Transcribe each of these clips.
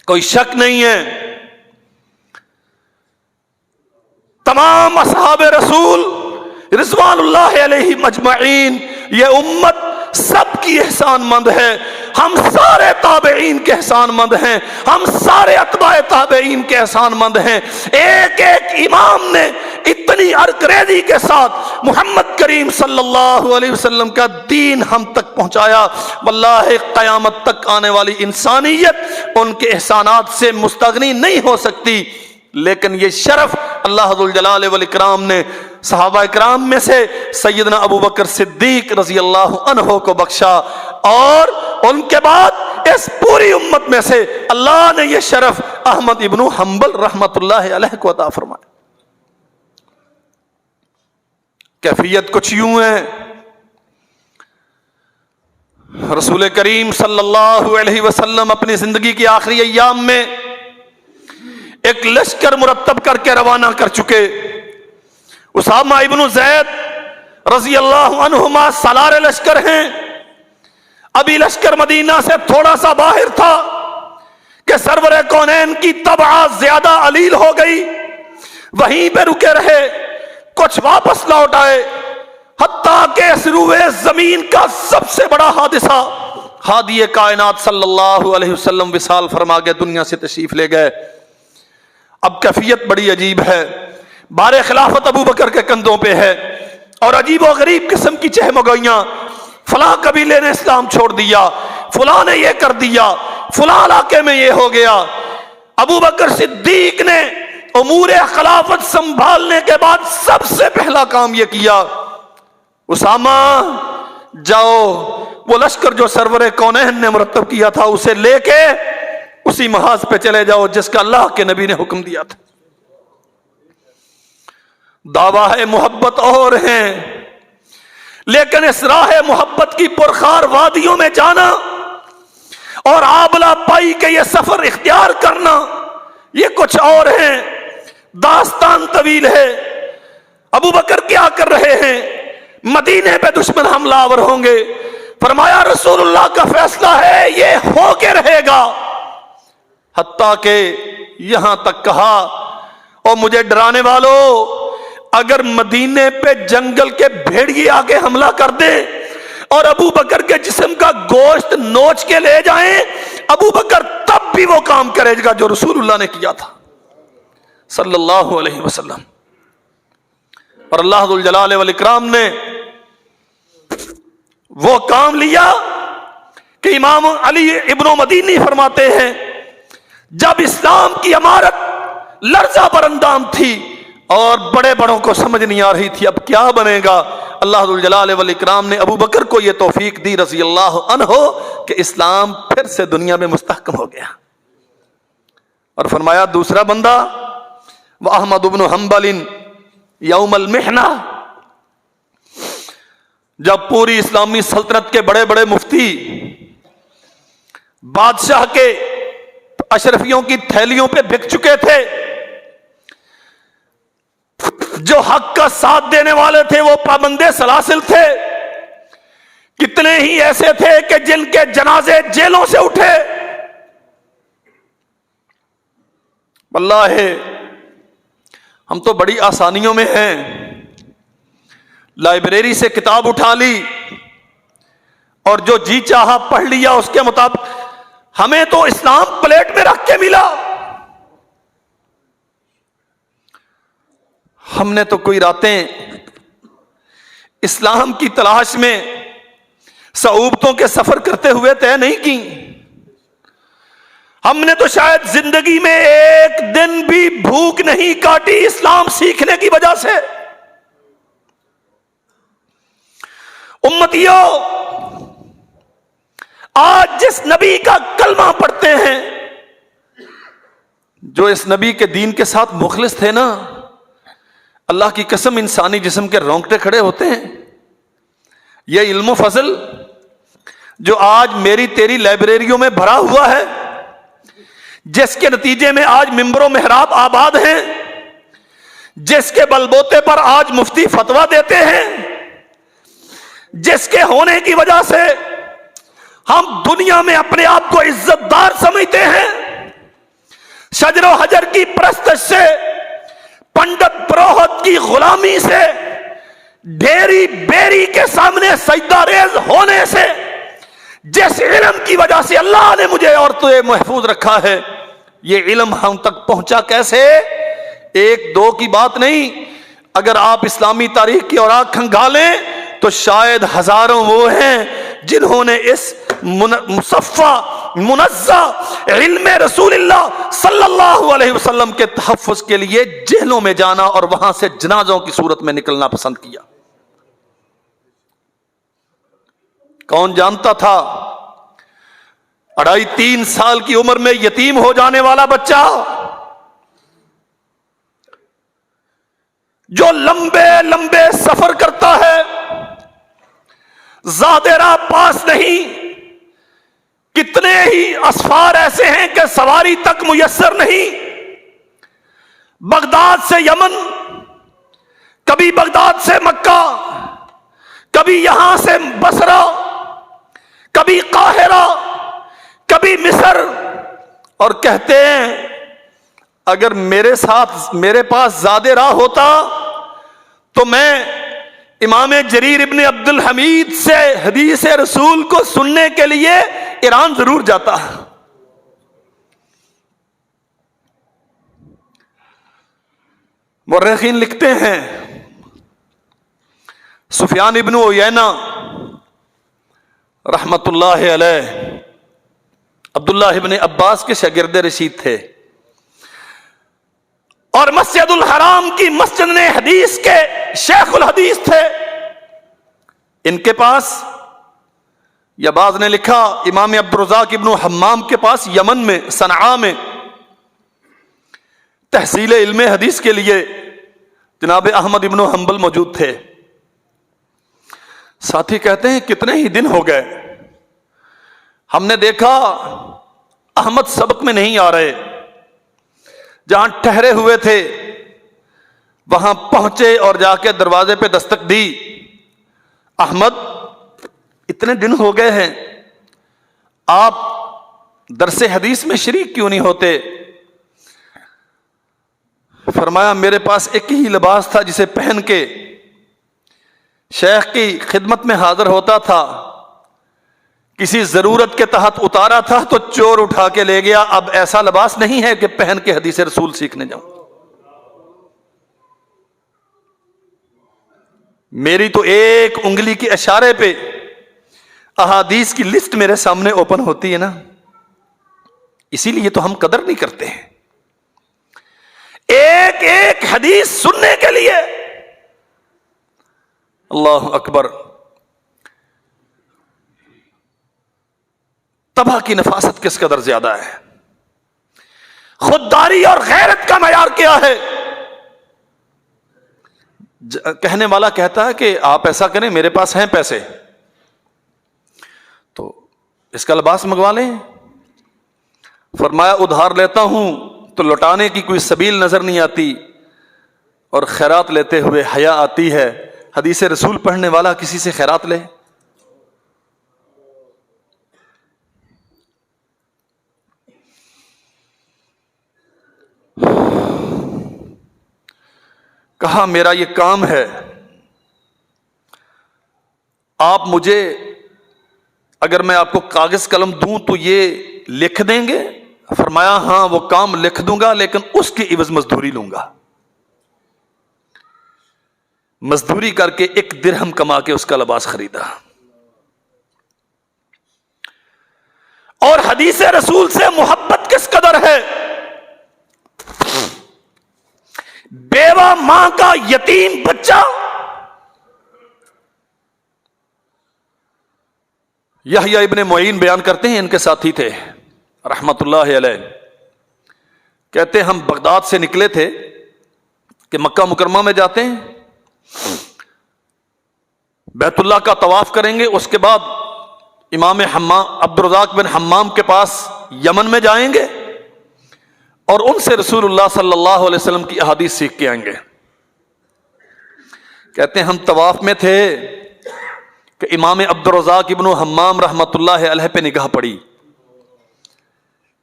کوئی شک نہیں ہے تمام اصحاب رسول رضوان اللہ علیہ مجمعین، یہ امت سب کی احسان مند ہے، ہم سارے تابعین کے احسان مند ہیں، ہم سارے اتباع تابعین کے احسان مند ہیں۔ ایک ایک امام نے اتنی عرقریزی کے ساتھ محمد کریم صلی اللہ علیہ وسلم کا دین ہم تک پہنچایا، واللہ قیامت تک آنے والی انسانیت ان کے احسانات سے مستغنی نہیں ہو سکتی۔ لیکن یہ شرف اللہ ذوالجلال والاکرام نے صحابہ اکرام میں سے سیدنا ابو بکر صدیق رضی اللہ عنہ کو بخشا، اور ان کے بعد اس پوری امت میں سے اللہ نے یہ شرف احمد ابن حنبل رحمت اللہ علیہ کو عطا فرمایا۔ کیفیت کچھ یوں ہے، رسول کریم صلی اللہ علیہ وسلم اپنی زندگی کی آخری ایام میں ایک لشکر مرتب کر کے روانہ کر چکے۔ اسامہ ابن زید رضی اللہ عنہما سالار لشکر ہیں۔ ابھی لشکر مدینہ سے تھوڑا سا باہر تھا کہ سرور کونین کی طبع زیادہ علیل ہو گئی، وہیں پہ رکے رہے، کچھ واپس لوٹ آئے، حتیٰ کہ اس روئے زمین کا سب سے بڑا حادثہ ہادی کائنات صلی اللہ علیہ وسلم وصال فرما گئے، دنیا سے تشریف لے گئے۔ اب کیفیت بڑی عجیب ہے، بار خلافت ابو بکر کے کندھوں پہ ہے، اور عجیب و غریب قسم کی چہمگوئیاں، فلاں قبیلے نے اسلام چھوڑ دیا، فلاں نے یہ کر دیا، فلاں علاقے میں یہ ہو گیا۔ ابو بکر صدیق نے امور خلافت سنبھالنے کے بعد سب سے پہلا کام یہ کیا، اسامہ جاؤ وہ لشکر جو سرور کونین نے مرتب کیا تھا اسے لے کے اسی محاذ پہ چلے جاؤ جس کا اللہ کے نبی نے حکم دیا تھا۔ دعویٰ ہے محبت اور ہیں، لیکن اس راہ محبت کی پرخار وادیوں میں جانا اور آبلا پائی کے یہ سفر اختیار کرنا یہ کچھ اور ہیں، داستان طویل ہے۔ ابو بکر کیا کر رہے ہیں؟ مدینے پہ دشمن حملہ آور ہوں گے، فرمایا رسول اللہ کا فیصلہ ہے یہ ہو کے رہے گا، حتیٰ کہ یہاں تک کہا اور مجھے ڈرانے والوں، اگر مدینے پہ جنگل کے بھیڑیے آگے حملہ کر دے اور ابو بکر کے جسم کا گوشت نوچ کے لے جائیں، ابو بکر تب بھی وہ کام کرے گا جو رسول اللہ نے کیا تھا صلی اللہ علیہ وسلم۔ اور اللہ ذوالجلال والاکرام نے وہ کام لیا کہ امام علی ابن مدینی فرماتے ہیں جب اسلام کی عمارت لرزہ پر اندام تھی اور بڑے بڑوں کو سمجھ نہیں آ رہی تھی اب کیا بنے گا، اللہ ذوالجلال والاکرام نے ابو بکر کو یہ توفیق دی رضی اللہ عنہ کہ اسلام پھر سے دنیا میں مستحکم ہو گیا، اور فرمایا دوسرا بندہ وَأَحْمَدُ بْنُ حنبل یوم المحنہ، جب پوری اسلامی سلطنت کے بڑے بڑے مفتی بادشاہ کے اشرفیوں کی تھیلیوں پہ بک چکے تھے، جو حق کا ساتھ دینے والے تھے وہ پابندے سلاسل تھے، کتنے ہی ایسے تھے کہ جن کے جنازے جیلوں سے اٹھے۔ واللہ ہم تو بڑی آسانیوں میں ہیں، لائبریری سے کتاب اٹھا لی اور جو جی چاہا پڑھ لیا اس کے مطابق، ہمیں تو اسلام پلیٹ میں رکھ کے ملا، ہم نے تو کوئی راتیں اسلام کی تلاش میں صعوبتوں کے سفر کرتے ہوئے طے نہیں کی، ہم نے تو شاید زندگی میں ایک دن بھی بھوک نہیں کاٹی اسلام سیکھنے کی وجہ سے۔ امتیوں، آج جس نبی کا کلمہ پڑھتے ہیں، جو اس نبی کے دین کے ساتھ مخلص تھے نا، اللہ کی قسم انسانی جسم کے رونگٹے کھڑے ہوتے ہیں۔ یہ علم و فضل جو آج میری تیری لائبریریوں میں بھرا ہوا ہے، جس کے نتیجے میں آج ممبر و محراب آباد ہیں، جس کے بلبوتے پر آج مفتی فتویٰ دیتے ہیں، جس کے ہونے کی وجہ سے ہم دنیا میں اپنے آپ کو عزت دار سمجھتے ہیں، شجر و حجر کی پرستش سے، پنڈت پروہت کی غلامی سے، ڈھیری بیری کے سامنے سجدہ ریز ہونے سے، جس علم کی وجہ سے اللہ نے مجھے اور تجھے محفوظ رکھا ہے، یہ علم ہم تک پہنچا کیسے؟ ایک دو کی بات نہیں، اگر آپ اسلامی تاریخ کی اوراق کھنگالیں تو شاید ہزاروں وہ ہیں جنہوں نے اس مصفہ منزہ علم رسول اللہ صلی اللہ علیہ وسلم کے تحفظ کے لیے جہلوں میں جانا اور وہاں سے جنازوں کی صورت میں نکلنا پسند کیا۔ کون جانتا تھا 2.5-3 سال کی عمر میں یتیم ہو جانے والا بچہ جو لمبے لمبے سفر کرتا ہے، زیادہ راہ پاس نہیں، کتنے ہی اسفار ایسے ہیں کہ سواری تک میسر نہیں، بغداد سے یمن، کبھی بغداد سے مکہ، کبھی یہاں سے بصرہ، کبھی قاہرہ، کبھی مصر، اور کہتے ہیں اگر میرے پاس زیادہ راہ ہوتا تو میں امام جریر ابن عبد الحمید سے حدیث رسول کو سننے کے لیے ایران ضرور جاتا۔ مورخین لکھتے ہیں سفیان ابن عیینہ رحمت اللہ علیہ عبداللہ ابن عباس کے شاگرد رشید تھے، اور مسجد الحرام کی مسجد حدیث کے شیخ الحدیث تھے۔ ان کے پاس، یا بعض نے لکھا امام عبدالرزاق ابن حمام کے پاس یمن میں صنعاء میں تحصیل علم حدیث کے لیے جناب احمد ابن حنبل موجود تھے۔ ساتھی کہتے ہیں کتنے ہی دن ہو گئے، ہم نے دیکھا احمد سبق میں نہیں آ رہے، جہاں ٹھہرے ہوئے تھے وہاں پہنچے اور جا کے دروازے پہ دستک دی، احمد اتنے دن ہو گئے ہیں، آپ درس حدیث میں شریک کیوں نہیں ہوتے؟ فرمایا میرے پاس ایک ہی لباس تھا جسے پہن کے شیخ کی خدمت میں حاضر ہوتا تھا، کسی ضرورت کے تحت اتارا تھا تو چور اٹھا کے لے گیا، اب ایسا لباس نہیں ہے کہ پہن کے حدیث رسول سیکھنے جاؤں۔ میری تو ایک انگلی کے اشارے پہ احادیث کی لسٹ میرے سامنے اوپن ہوتی ہے نا، اسی لیے تو ہم قدر نہیں کرتے ہیں ایک ایک حدیث سننے کے لیے۔ اللہ اکبر، تباہ کی نفاست کس قدر زیادہ ہے، خودداری اور غیرت کا معیار کیا ہے۔ کہنے والا کہتا ہے کہ آپ ایسا کریں، میرے پاس ہیں پیسے تو اس کا لباس منگوا لیں۔ فرمایا ادھار لیتا ہوں تو لوٹانے کی کوئی سبیل نظر نہیں آتی، اور خیرات لیتے ہوئے حیا آتی ہے۔ حدیث رسول پڑھنے والا کسی سے خیرات لے؟ کہا میرا یہ کام ہے، آپ مجھے اگر میں آپ کو کاغذ قلم دوں تو یہ لکھ دیں گے؟ فرمایا ہاں وہ کام لکھ دوں گا، لیکن اس کی عوض مزدوری لوں گا۔ مزدوری کر کے 1 درہم کما کے اس کا لباس خریدا۔ اور حدیث رسول سے محبت کس قدر ہے، بیوہ ماں کا یتیم بچہ یحییٰ ابن معین بیان کرتے ہیں، ان کے ساتھی تھے رحمت اللہ علیہ، کہتے ہم بغداد سے نکلے تھے کہ مکہ مکرمہ میں جاتے ہیں، بیت اللہ کا طواف کریں گے، اس کے بعد امام عبدالرزاق بن حمام کے پاس یمن میں جائیں گے اور ان سے رسول اللہ صلی اللہ علیہ وسلم کی احادیث سیکھ کے آئیں گے۔ کہتے ہیں ہم طواف میں تھے کہ امام عبدالرزاق ابن حمام رحمت اللہ علیہ پہ نگاہ پڑی۔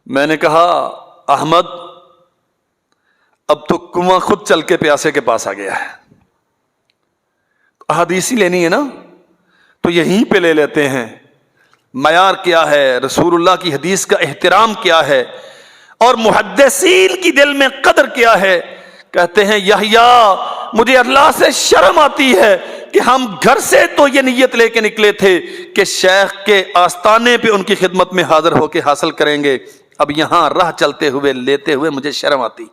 میں نے کہا احمد اب تو کنواں خود چل کے پیاسے کے پاس آ گیا ہے. احادیث ہی لینی ہے نا تو یہیں پہ لے لیتے ہیں. معیار کیا ہے, رسول اللہ کی حدیث کا احترام کیا ہے, اور محدثین کی دل میں قدر کیا ہے. کہتے ہیں یحییٰ مجھے اللہ سے شرم آتی ہے کہ ہم گھر سے تو یہ نیت لے کے نکلے تھے کہ شیخ کے آستانے پہ ان کی خدمت میں حاضر ہو کے حاصل کریں گے, اب یہاں راہ چلتے ہوئے لیتے ہوئے مجھے شرم آتی.